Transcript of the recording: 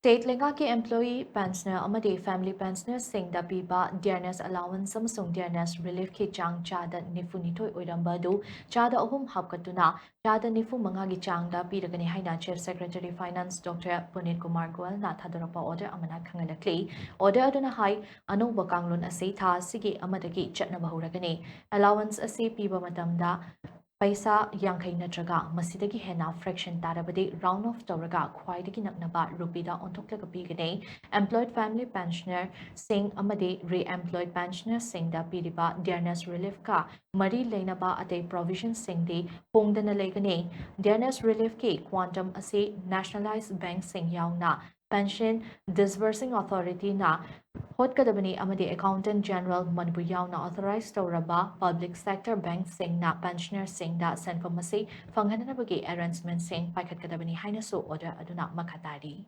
State Lengaki employee pensioner amadi family pensioner sing da piba dearness allowance samsung dearness relief ki chang chada nifu nitoi oirambadu chada ahum hapkatuna chada nifu mangagi chang da piragani haina chief secretary finance Dr. Punit Kumar Goel na thadorapa order amana khangalakli order aduna hai anouba kanglon ase tha sigi amadagi chatnaba horagani allowance ase piba matamda Paisa Yankai Natraga, Masidagi Hena fraction Tarabadi, round of Toraga, Kwaidaki Naknaba, Rupida on Toklakapigane, employed family pensioner, Sing Amade, re-employed pensioner, Sing da Piriba, Dearness Relief Ka, Mari Lainaba at a provision Sing de, Pongdana Legane, Dearness Relief Ki, Quantum Ase, Nationalized Bank Sing Yauna, Pension Disbursing Authority na Hotkadabani amadi Accountant General Manipuri yauna authorized Tauraba Public Sector Bank Singna Pensioner Singda Senfamasi Fanghanabagi arrangement Sing Paikatkadabani Hainasu order Aduna Makatari.